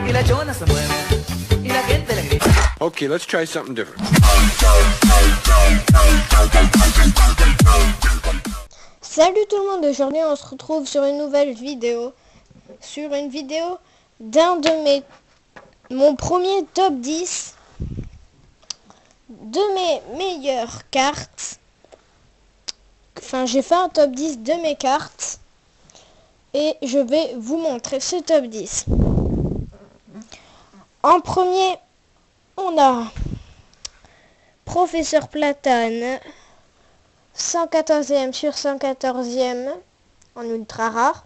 y la chona se mueve y la gente le grita. Okay, let's try something different. Salut tout le monde, aujourd'hui on se retrouve sur une nouvelle vidéo. Sur une vidéo mon premier top 10 de mes meilleures cartes. Enfin, j'ai fait un top 10 de mes cartes. Et je vais vous montrer ce top 10. En premier, on a Professeur Platane, 114e sur 114e en ultra rare.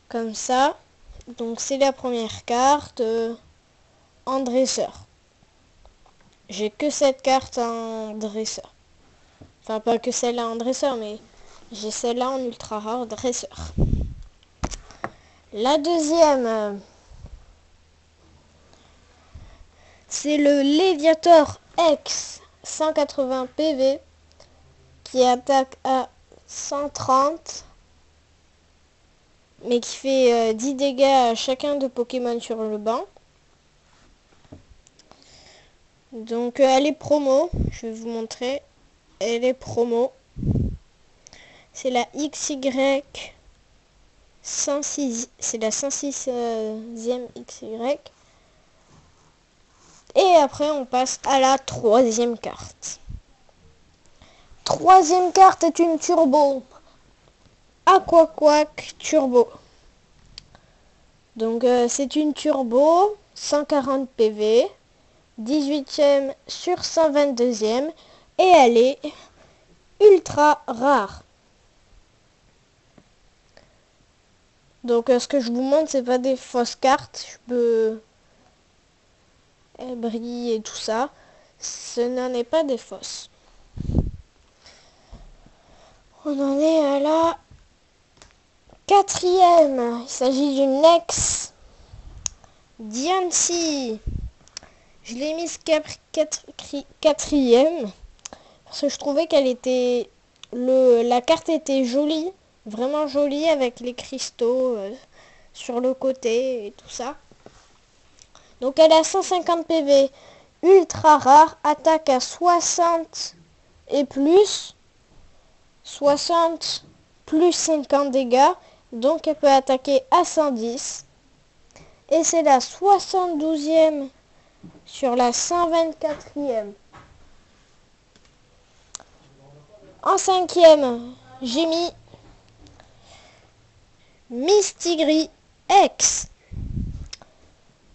Comme ça. Donc c'est la première carte en dresseur. J'ai que cette carte en dresseur. Enfin, pas que celle-là en dresseur, mais j'ai celle-là en ultra rare dresseur. La deuxième, c'est le Léviator X 180 PV qui attaque à 130 mais qui fait 10 dégâts à chacun de Pokémon sur le banc. Donc elle est promo, je vais vous montrer. Elle est promo. C'est la XY 106, c'est la 106e XY. Et après on passe à la troisième carte. Troisième carte est une turbo. Aquaquack Turbo. Donc c'est une turbo, 140 PV, 18e sur 122e et elle est ultra rare. Donc ce que je vous montre, c'est pas des fausses cartes. Je peux... Elle brille et tout ça. Ce n'en est pas des fausses. On en est à la quatrième. Il s'agit d'une ex Diancie. Je l'ai mise quatrième parce que je trouvais qu'elle était... La carte était jolie. Vraiment jolie avec les cristaux sur le côté et tout ça. Donc elle a 150 PV, ultra rare, attaque à 60 et plus. 60 plus 50 dégâts. Donc elle peut attaquer à 110. Et c'est la 72e sur la 124e. En cinquième, j'ai mis Mistigri X.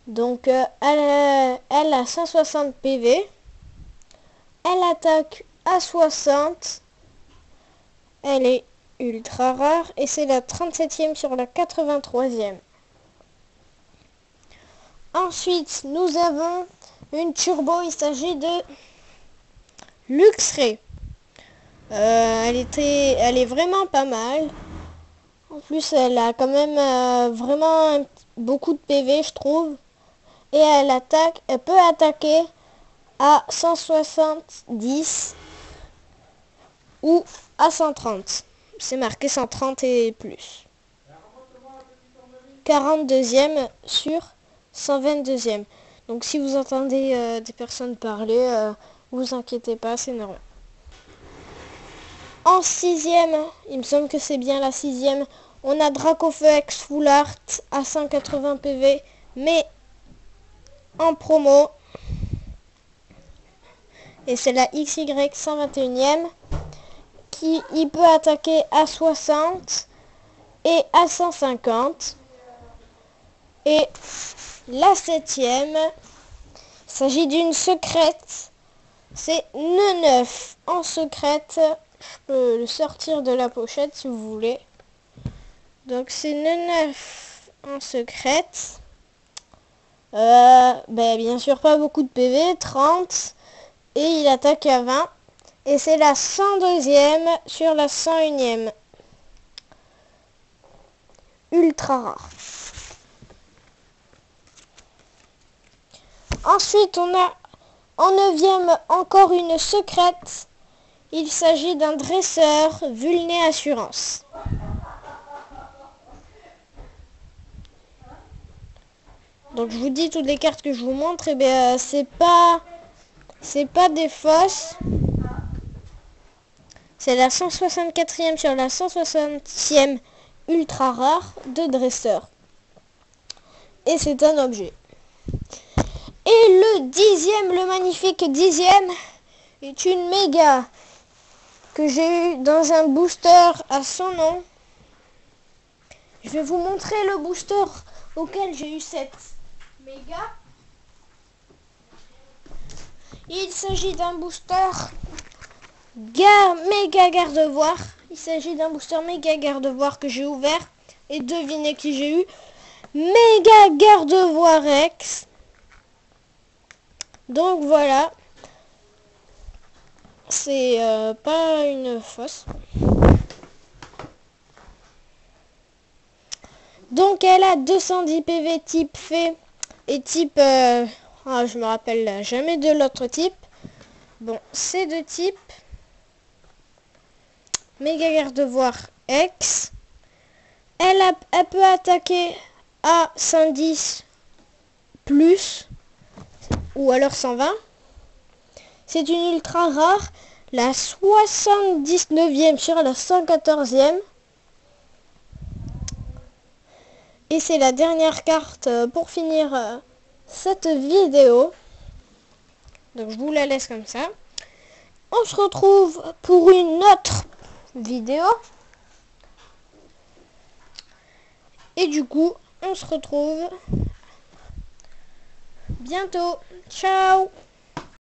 Donc elle a 160 PV. Elle attaque à 60. Elle est ultra rare et c'est la 37e sur la 83e. Ensuite, nous avons une turbo. Il s'agit de Luxray. Elle est vraiment pas mal. En plus, elle a quand même vraiment beaucoup de PV, je trouve. Et elle peut attaquer à 170 ou à 130. C'est marqué 130 et plus. 42e sur 122e. Donc si vous entendez des personnes parler, vous inquiétez pas, c'est normal. En sixième, il me semble que c'est bien la sixième, on a Dracofeu X Full Art à 180 PV, mais en promo. Et c'est la XY 121e qui il peut attaquer à 60 et à 150. Et la septième, il s'agit d'une secrète. C'est Neneuf en secrète. Je peux le sortir de la pochette si vous voulez. Donc c'est Neneuf en secrète. Bien sûr pas beaucoup de PV, 30. Et il attaque à 20. Et c'est la 102e sur la 101e. Ultra rare. Ensuite, on a en 9e encore une secrète. Il s'agit d'un dresseur Vulné Assurance. Donc je vous dis toutes les cartes que je vous montre, et bien c'est pas des fausses. C'est la 164e sur la 160e ultra rare de dresseur. Et c'est un objet. Et le 10e, le magnifique 10e, est une méga que j'ai eu dans un booster à son nom. Je vais vous montrer le booster auquel j'ai eu cette méga. Il s'agit d'un booster méga garde-voir. Il s'agit d'un booster méga garde-voir que j'ai ouvert. Et devinez qui j'ai eu. Méga garde-voir Rex. Donc voilà. C'est pas une fausse. Donc elle a 210 PV type fée et type... je me rappelle jamais de l'autre type. Bon, c'est de type méga garde-voir X. Elle peut attaquer à 110 plus ou alors 120. C'est une ultra rare, la 79e sur la 114e. Et c'est la dernière carte pour finir cette vidéo. Donc je vous la laisse comme ça. On se retrouve pour une autre vidéo. Et du coup, on se retrouve bientôt. Ciao!